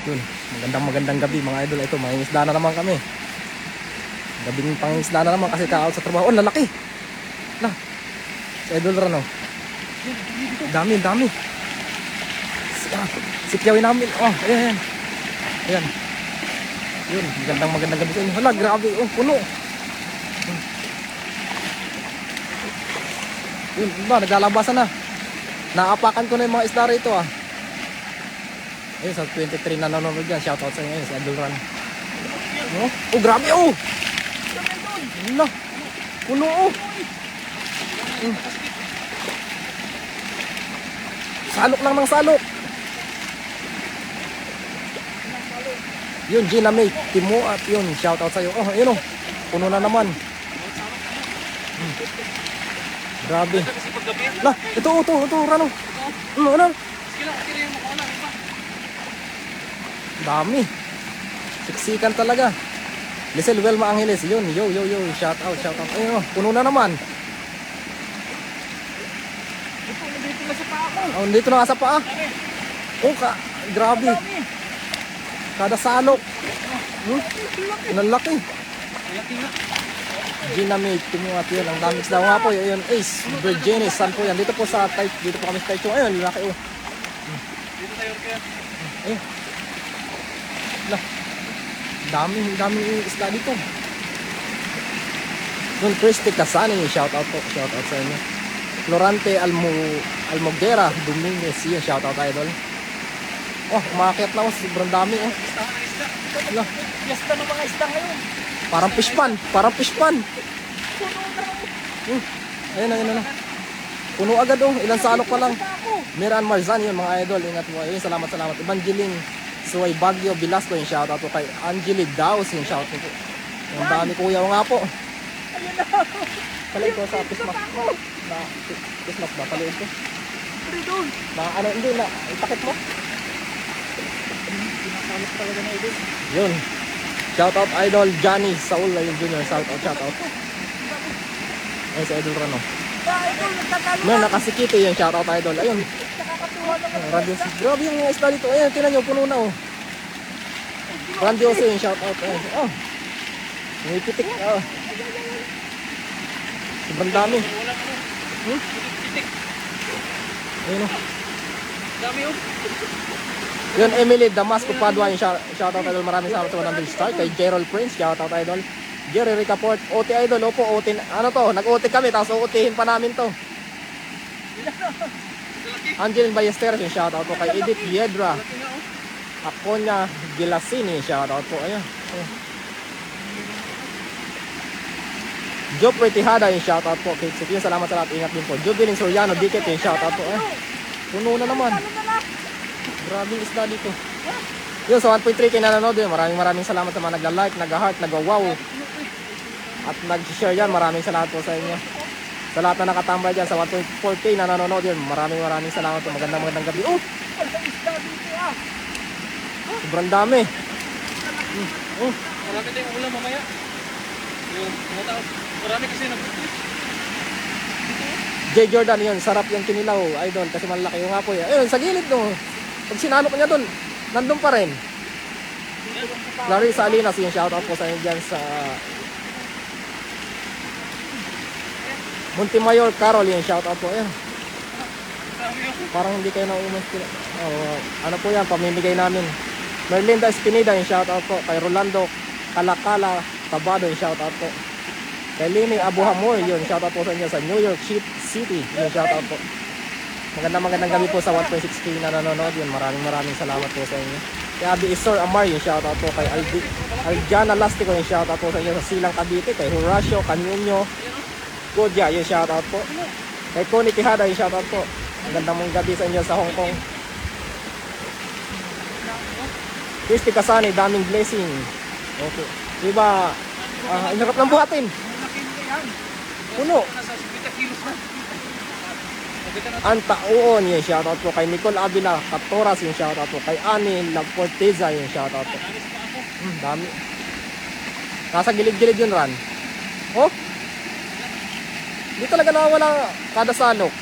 Yun, magandang gabi mga idol. Ito, mangingisda na naman kami. Gabing pangingisda na naman kasi ka-out sa trabaho. Oh, lalaki! Na, si idol Rano. Dami. Sikyawin namin. Oh, ayan. Ayan. Yun, magandang gabi sa inyo. Hala, grabe. Oh, puno. Yun, ba, naglalabasan na. Naapakan ko na yung mga isda rito ah. Ayun, sa 23 na nanonood dyan. Shoutout sa inyo, si Idol Ran. Oh, grabe oh! Hala, puno oh! Salok lang ng salok. Yun, Gina May, Timo at yun, shoutout sa iyo. Oh, ayun oh, puno na naman. Grabe. Lah, ito, Rano. Ano? Dami. Siksikan talaga. Lisel Welma Angeles, yun, yo, shout out. Ayun oh, puno na naman. Oh, dito na nga sa paa. Oh, grabe. Kada salok. Ang laki. Ginamate, tumuhat yun. Ang daming daw nga po. Yun, Ace, Virginis. Saan po yan? Dito po sa type. Dito po kami sa type. Ayun, laki oh. Dito tayo kaya. Ayun. Dami isda dito. Yun, Christy Casani. Shout out po. Shout out sa inyo. Florante Almoguera Dominguez. Yun, shout out idol. Oh, umakit na oh. Sobrang dami oh. Hala. Fiesta ng mga isda ngayon. Parang fish pan. Ayun. Puno agad oh. Ilang salok pa lang. Miran Marzan yun mga idol. Ingat mo. Ayun, salamat. Evangeline Suway Bagyo Velasco yung shoutout po kay Angelique Daos yung shoutout po. Ang dami kuya nga po. Palaid ko sa Pismas. Pismas ba? Palaid ko. Hindi na. Itakit mo. Pinasalok talaga na idol. Yun. Shoutout idol Johnny Saul yung junior. Shoutout. Ayun si idol Rano. May nakasikiti yung shoutout idol. Ayun. Radioso. Grabe yung isda dito. Ayun, tinan nyo, puno na oh. Radioso yung shoutout. Ayun. Oh. Pumipitik. Oh. Sobrang dami. Ayun oh. Dami oh. Yun, Emily Damasco Padua yung shoutout idol. Maraming salamat sa 100 star. Kay Gerald Prince, shoutout idol. Jerry Ricaport, OT idol. Opo, OT. Ano to? Nag-OT kami, tapos OT-hin pa namin to. Angeline Ballesteros yung shoutout po kay Edith Yedra. Akonya Gilasini yung shoutout po. Ayun. Joe Pretihada yung shoutout po. Kay Sipio, salamat sa lahat. Ingat din po. Jubilin Soriano, Dikit yung shoutout po. Puno na naman. Grabing isda dito. Yun, sa 1.3k nanonood yun. Maraming salamat sa mga nagla-like, nag-heart, nag-wow. At nag-share yan. Maraming salamat po sa inyo. Sa lahat na nakatambay dyan sa 1.4k na nanonood yun. Maraming salamat po. Magandang gabi. Oh! Sobrang dami. Oh! Marami tayong ulam mamaya. Yung mga tao. Marami kasi nag-utis. J. Jordan yun. Sarap yung kinilaw. Idol. Kasi malaki yung apoy. Ayun, sa gilid no. Pag sinanok niya dun, nandun pa rin. Clarissa Alinas yung shoutout po sa inyo dyan sa Montemayor Carol yung shoutout po. Ayun. Parang hindi kayo nauumos. Ano po yan, pamimigay namin. Merlinda Espinida yung shoutout po. Kay Rolando Kalakala Tabado yung shoutout po. Kay Lini Abuhamor yun, shoutout po sa inyo sa New York City yung shoutout po. Magandang gabi po sa 1.6k na nanonood yun. Maraming salamat po sa inyo. Kay Abi Isor Amar yung shoutout po. Kay Aljana Lastico yung shoutout po sa inyo sa Silang Cavite. Kay Horacio Canyuño Godya yung shoutout po. Kay Connie Tihada yung shoutout po. Magandang gabi sa inyo sa Hong Kong. Christy Casani, daming blessing. Okay. Diba, inarap ng buhatin. Puno. Anta Uon yung shoutout po. Kay Nicole Avila Katoras yung shoutout po. Kay Ani Laporteza yung shoutout po. Dami. Nasa gilid-gilid yun, Ran. Oh? Di talaga nawawala kada salok.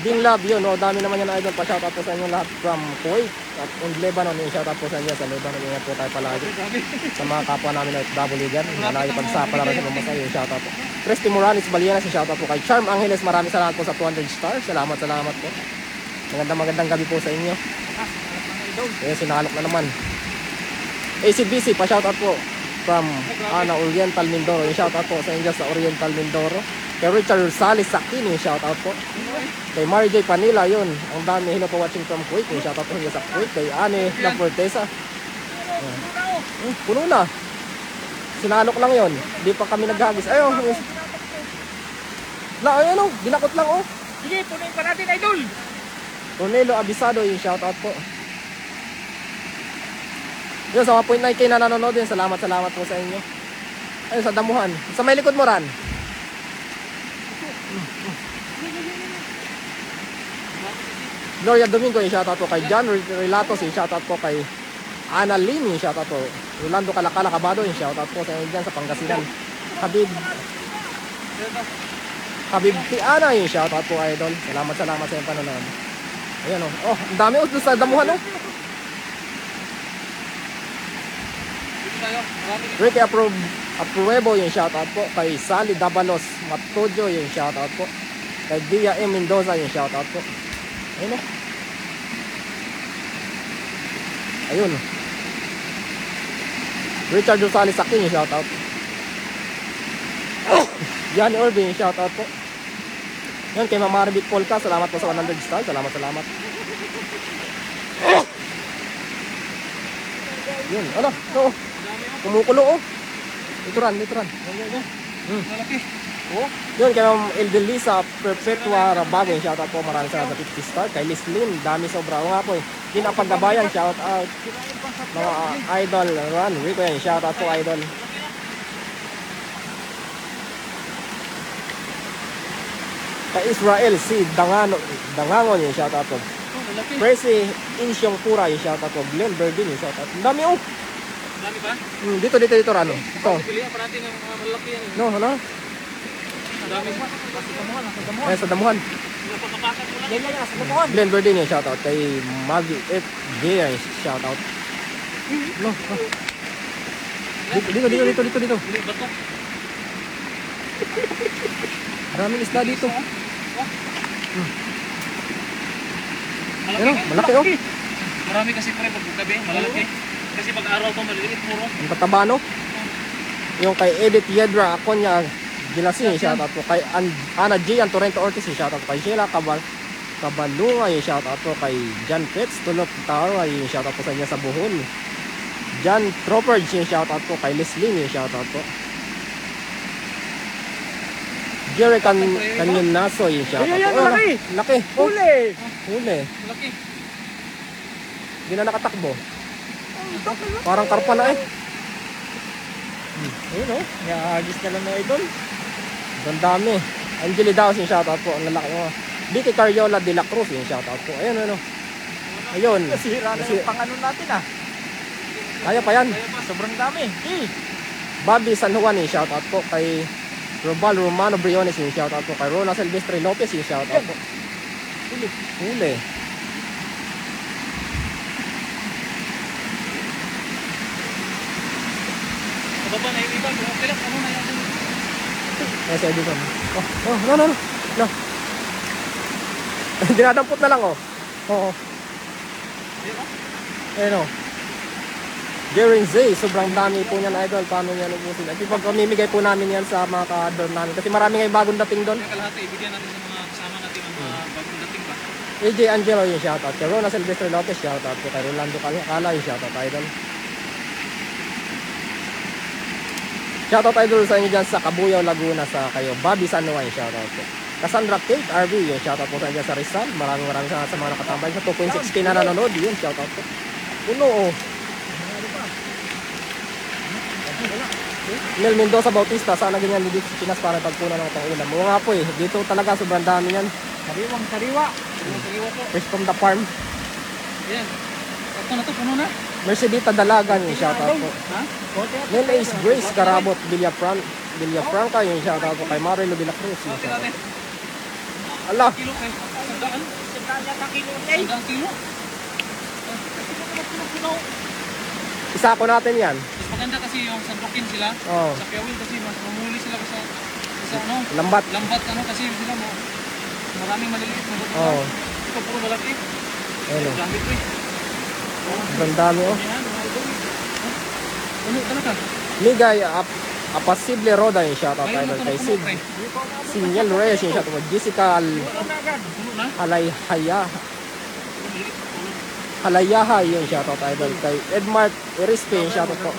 Ding Love yun, oh, dami naman yan idol. Pa-shoutout po sa inyo lahat from Kuwait. at in Lebanon, yung shoutout po sa inyo sa Lebanon. Ingat po tayo palagi. Grabe. Sa mga kapwa namin na FW dyan. Malayo pagsapa na rin sa mga yung shoutout po. Christy Morales Balianas, yung shoutout po kay Charm Angeles. Maraming salamat po sa 200 stars. Salamat po. Magandang gabi po sa inyo. Kaya sinalok na naman. ACBC, pa-shoutout po from Oriental Mindoro. Yung shoutout po sa inyo sa Oriental Mindoro. Kay Richard Rosales Sakini, yung shoutout po. Kay Mary J. Panila, yun. Ang dami hino po watching from Kuwait. Yung shoutout po niya sa Kuwait. Kay Anne La Fortesa. Puno na. Sinalok lang yun. Di pa kami naghagis. Ayun. Ayun o. Dinakot lang o. Sige, punin pa natin, idol. Ronelo Abisado, yung shoutout po. Yun, sa 1.9k na nanonood din. Salamat po sa inyo. Ayun, sa damuhan. Sa may likod mo, Ran. Gloria Domingo, yung shoutout po kay John Relatos, yung shoutout po kay Ana Lin, yung shoutout po. Rolando Calacala Cabado, yung shoutout po sa inyo dyan sa Pangasinan. Habib Tiana, yung shoutout po, idol. Salamat sa yung panonood. Ayan o. Oh, ang dami o doon sa damuhan o. Ricky Apruebo, yung shoutout po. Kay Sally Dabalos Matudio, yung shoutout po. Kay Dia M. Mendoza, yung shoutout po. Ayun o. Ayun. Richard Rosales Akin, yung shoutout. Johnny Orby, yung shoutout po. Yan, kay Mama Arbit Polka, salamat po sa 100 stars. Salamat. Yun, ano? Ito, kumukulo, oh. Ito ran. Malaki. Oh. Yun, kay Ma'am Eldelisa Perpetua Rabago, yung shoutout po. Maraming salamat sa 50 star. Kay Liz Lynn, dami sobra. O nga po, Ginapaggabayan, shoutout. Mga idol, Ron Rico yan, shoutout po, idol. Kay Israel, si Dangangon, yung shoutout po. Presi Insyong Pura, yung shoutout po. Glenn Berdin, yung shoutout. Ang dami, oh. Dami ba? Dito, Rano. Ito. Pilihan pa natin ng mga malaki yan. No, ano? Dami. Sa damuhan. Napakapakan mo lang. Yan, sa damuhan. Glenn Berdin, yung shoutout. Kay Maggie FJ, yung shoutout. No. Dito. Hindi ba ito? Maraming isda dito. Malaki. Ano? Malaki, oh. Marami kasi pre pag gabi, malalaki. Kasi pag araw ko maliliit puro. Ang tataba, no? Yung kay Edith Yedra Aconya Gilasin, yung shoutout po. Kay Ana G. Torrento Ortiz, yung shoutout po. Kay Sheila Kabalunga, yung shoutout po. Kay John Pets Tulot Taro, yung shoutout po sa inyo sa Bohol. John Tropper, yung shoutout po. Kay Leslie, yung shoutout po. Jerry Canyonaso, yung shoutout po. Ayan, malaki. Laki. Huli. Malaki. Hindi na nakatakbo. Parang karpa na eh. Ayun, oh. Nahagis na lang na idol. Ang dami. Angeli Daos, yung shoutout po. Ang lalaki mo. Vicky Cariola de la Cruz, yung shoutout po. Ayun, ano. Ayun. Nasira na yung pang-ano natin ah. Kaya pa yan. Sobrang dami. Bobby San Juan, yung shoutout po. Kay Robal Romano Briones, yung shoutout po. Kay Rona Silvestre Lopez, yung shoutout po. Huli. Kababa na yung iba. Okay lang. Ano na yan? Yes, Edison. No. Dinadampot na lang, oh. Oo. Ayun, oh. Garen Zay, sobrang dami po niyan, idol. Paano niyan ubusin? At pag mamimigay po namin yan sa mga ka-ador namin. Kasi marami ngayong bagong dating doon. Kaya kalahati, ibigyan natin sa mga kasama natin ang mga bagong dating ba? AJ Angelo, yung shoutout. Kay Rona Silvestre Lopez, shoutout. Kay Rolando Calacala, yung shoutout, idol. Shoutout, idol, sa inyo dyan sa Cabuyao, Laguna, sa kayo. Bobby San Juan, yung shoutout po. Cassandra Kate RV, yung shoutout po sa inyo dyan sa Rizal. Maraming salamat sa mga nakatambay. Sa 2.6k na nanonood, yun, shoutout po. Puno, oh. Mel Mendoza Bautista, sana ganyan dito sa Pinas para pagpunan ng pang-ulam. Oo nga po eh, dito talaga sobrang dami yan. Sariwang sariwa. Sariwa po. Fresh from the farm. Ayan. Ito na to, puno na. Mercedita Dalagan, yung shoutout po. Ha? Mel Ace Grace Carabot Villafranca, yung shoutout po. Kay Marilo de la Cruz, yung Ate shoutout. natin. Ala, Kilo kayo. Sandaan. Sandaan yata kilo. Sandaan kilo. puno. Isa ko natin yan. Mas maganda kasi yung sandukin sila. Oo. Sa Piawil kasi mas mamuli sila sa ano, Lambat. lambat ano kasi sila mo. Maraming maliliit na lupa. Oo. Ito puro malaki. Ayun o. Gamit ko eh. Ang dami o. Yan, mga idol. Ano talaga? Ligay, apasible roda yung shoutout Ngayon idol na kay ito Sid. na Sinyal Reyes yung shoutout. Jessica puno na. Halayhaya. Maliit. Halayaha yung shoutout idol kay Edmart Irispe yung shoutout po.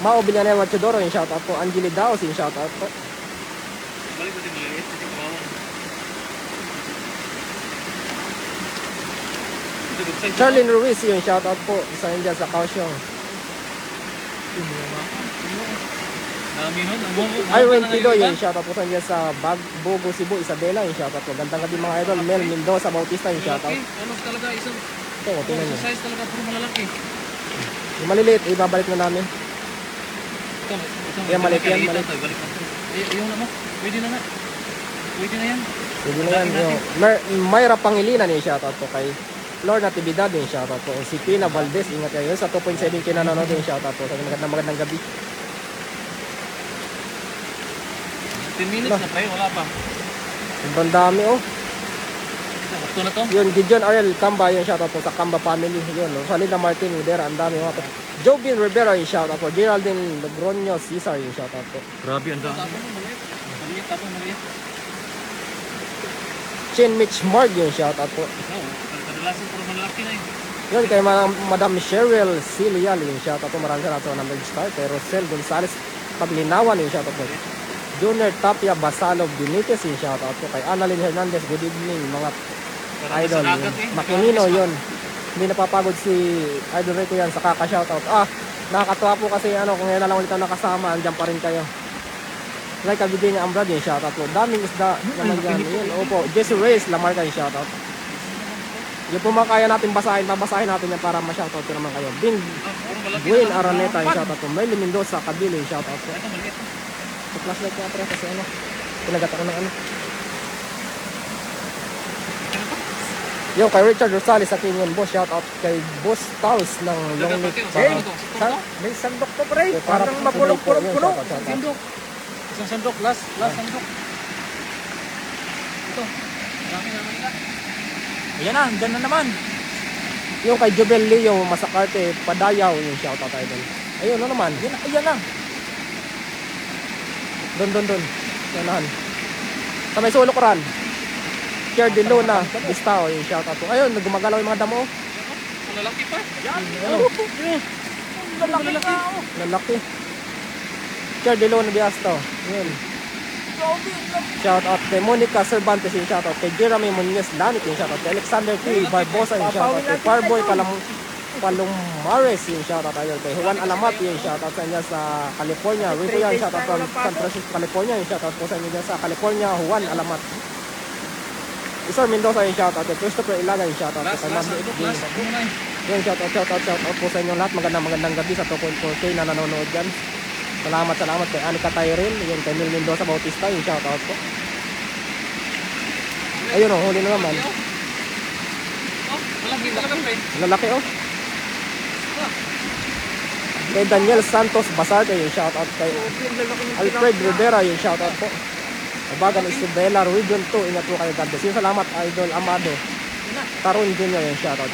Mao Villanueva Chodoro yung shoutout po. Angeli Daos yung shoutout po. Balik ko din maliit. Kasi kawawa. Ito, good side. Charlene Ruiz yung shoutout po. Isa yun dyan sa Kaohsiung. Dami nun. Irwin Pido yung shoutout po sa dyan sa Bogo, Cebu, Isabela yung shoutout po. Gandang gabi mga idol. Mel Mendoza Bautista yung shoutout. Ano talaga isang Ito, tingnan nyo. size talaga puro malalaki. Yung maliliit, ibabalik na namin. Ito, Yan, maliit yan, maliit. maliit. Balik natin. Yung ano, pwede na na. Pwede na yan. Sige na yan. Yung Mayra Pangilinan yung shoutout po kay Lorna Natividad yung shoutout po. Si Pina Valdez, ingat kayo. Sa 2.7 kinanonood yung shoutout po. Sa magandang gabi. 10 minutes na pre, wala pa. Sobrang dami oh. Ito na to. Yun, Gideon Ariel Camba yung shoutout po sa Camba family. Yun, Rosalina Martin Rivera, ang dami mga po. Jobin Rivera yung shoutout po. Geraldine Logronio Cesar yung shoutout po. Grabe, ang dami. Maliit, tapos maliit. Chin Mitch Marg yung shoutout po. Oo, kadalasan puro malalaki na eh. Yun, kay Madam Cheryl Cilial yung shoutout po. Maraming salamat sa number star. Kay Rosel Gonzales Paglinawan yung shoutout po. Junior Tapia Basalov Benitez yung shoutout po. Kay Annalyn Hernandez, good evening mga idol. Makinino yun. Hindi napapagod si Idol Rico yan sa kaka-shoutout. Nakakatuwa po kasi kung ngayon na lang ulit ang nakasama, andyan pa rin kayo. Like Abidin niya Ambrad yung shoutout po. Daming isda naman dyan. Yun, opo. Jesse Reyes, Lamarca yung shoutout. Yung po mga kaya natin basahin, babasahin natin yan para ma-shoutout ko naman kayo. Bin Dwayne Araneta yung shoutout po. Merlin Mendoza, Kabilo yung shoutout po. Ito maliit. Sa flashlight niya pre kasi pinagat ako ng Yung kay Richard Rosales sa Kinyon Boss, shout out kay Boss Tals ng Long Lake. May sandok to pre. Para Parang mapulong-pulong-pulong. Sandok. Isang sandok, last sandok. Ito. Marami na Manila. Ayan na, dyan na naman. Yung kay Jubel Leo Masakarte Padayaw yung shout out idol. Ayun na naman. Ayan na. Doon. Yanahan. Sa may sulok ran. Pierre De Luna, Bistao yung shout out po. Ayun, gumagalaw yung mga damo. Malalaki pa. Yan. Ano? Lalaki na. Lalaki. Pierre De Luna Biasto. Yun. Shout out kay Monica Cervantes yung shout out. Kay Jeremy Muñoz Lanik yung shout out. Kay Alexander P. Barbosa yung shout out. Kay Farboy Palumares yung shout out. Kay Juan Alamat yung shout out sa inyo sa California. Rico yan, shout out from San Francisco, California yung shout out po sa inyo sa California. Juan Alamat. Isor Mendoza yung shout out. Kay Christopher Ilaga yung shout out. Kay Ma'am Last. yung shout out po sa inyo lahat. Magandang gabi sa 2.4K na nanonood dyan. Salamat kay Anika Tyrell, yung kay Mil Mendoza Bautista, yung shout out po. Ayun o, huli na naman. Malaki talaga pre. Lalaki o. Kay Daniel Santos Basarte yung shout out. Kay Alfred Rivera yung shout out po. Abagan Isabela Region 2, ingat po kayo, God bless. Yung salamat Idol Amado Taron Jr. yung shout out.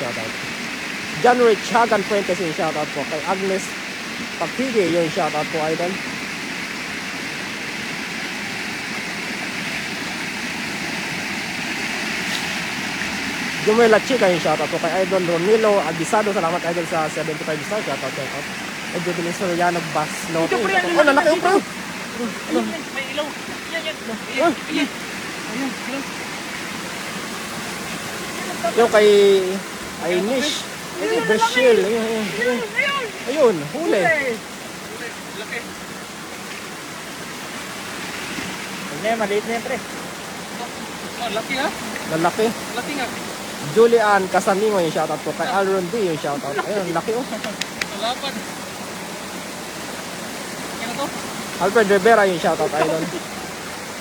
John Rich Hagan Fuentes yung shout out po. Kay Agnes Pagpige yung shout out po idol. Jumela Chica yung shout out po. Kay Idol Ronilo Aguisado, salamat idol sa 75 star, shout out. Kay Jubilin Soriano Baslote. Oh, lalaki yung pro. May ilaw. Yan. Yung kay Ainish Bashir. Ayun, huli. Laki. Maliit na yan pre. Laki ha. Lalaki. Laki nga. Julian Casamingo yung shoutout po. Kay Alron D yung shoutout. Ayun, laki oh. Malapad. Yan to. Alfred Rivera yung shoutout idol.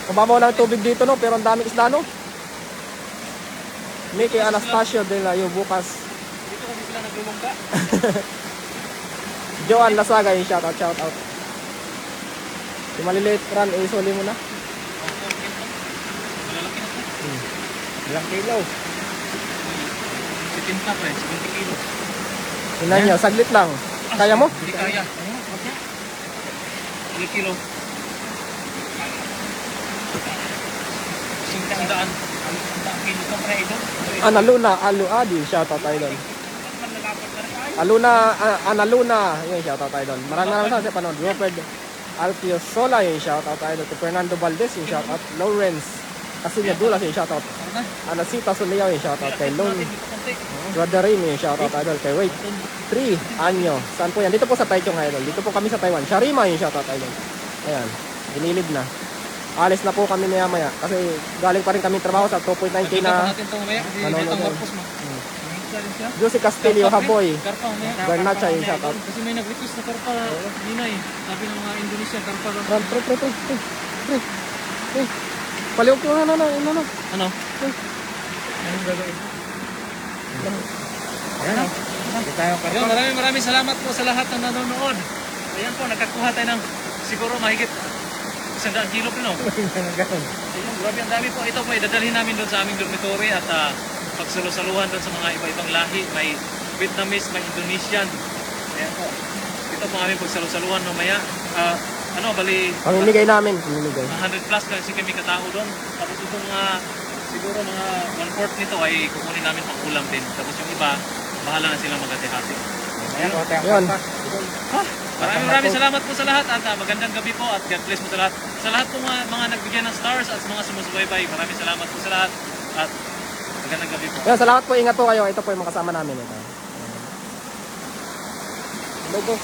Mababaw lang tubig dito no, pero ang daming isda no. Mickey Anastasio de la bukas dito kasi sila naglulungga. Joan Lasaga yung shout out. Yung maliliit ran, isuli mo na. Malalaki na po. Ilang kilo? 70 pre, 70 kilo. Tingnan nyo, saglit lang. Kaya mo? Hindi kaya. Ilang kilo? 100. 100 kilo ka pre ito. Analuna, Aluadi, shout out idol. Analuna, yun shout out idol. Maraming salamat sa panood. Robert Alpio Sola yung shout out idol. Kay Fernando Valdez yung shout out. Lawrence Casilia Dulas yung shout out. Anasita Suliao yung shout out. Kay Lone Guadarin yung shout out idol. Kay Wait 3 Anyo. Saan po yan? Dito po sa Taichung idol. Dito po kami sa Taiwan. Sharima yung shout out idol. Ayan, ginilid na. Alis na po kami maya kasi galing pa rin kami trabaho sa 2.9k Nakita pa na natin ito mamaya kasi Ano, Betang ano. Marcos mo. Isa rin siya. Jose Castillo Haboy. Karpa mamaya. Garnacha yung shout out. Kasi may nag-request na karpa nina eh. Sabi ng mga Indonesia karpa daw. Pre. Paliwag ko na. Ano? Anong gagawin? Ayan o. Hindi tayo Ayun, maraming salamat po sa lahat ng nanonood. Ayan po, nagkakuha tayo ng siguro mahigit 100 kilo po no. Ayun, grabe ang dami po. Ito po, idadalhin namin doon sa aming dormitory at pagsalusaluhan doon sa mga iba-ibang lahi. May Vietnamese, may Indonesian. Ayan po. Ito po aming pagsalusaluhan mamaya. Bali, Pamimigay namin. Pamimigay. 100 plus kasi kami katao doon. Tapos itong siguro mga 1/4 nito ay kukunin namin pang ulam din. Tapos yung iba, bahala na silang magati-hati. Ayan o, tayo Yun. Maraming salamat po sa lahat at magandang gabi po at God bless po sa lahat. Sa lahat po mga nagbigyan ng stars at sa mga sumusubaybay, maraming salamat po sa lahat at magandang gabi po. Yan, salamat po. Ingat po kayo. Ito po yung mga kasama namin. Ito. Logo.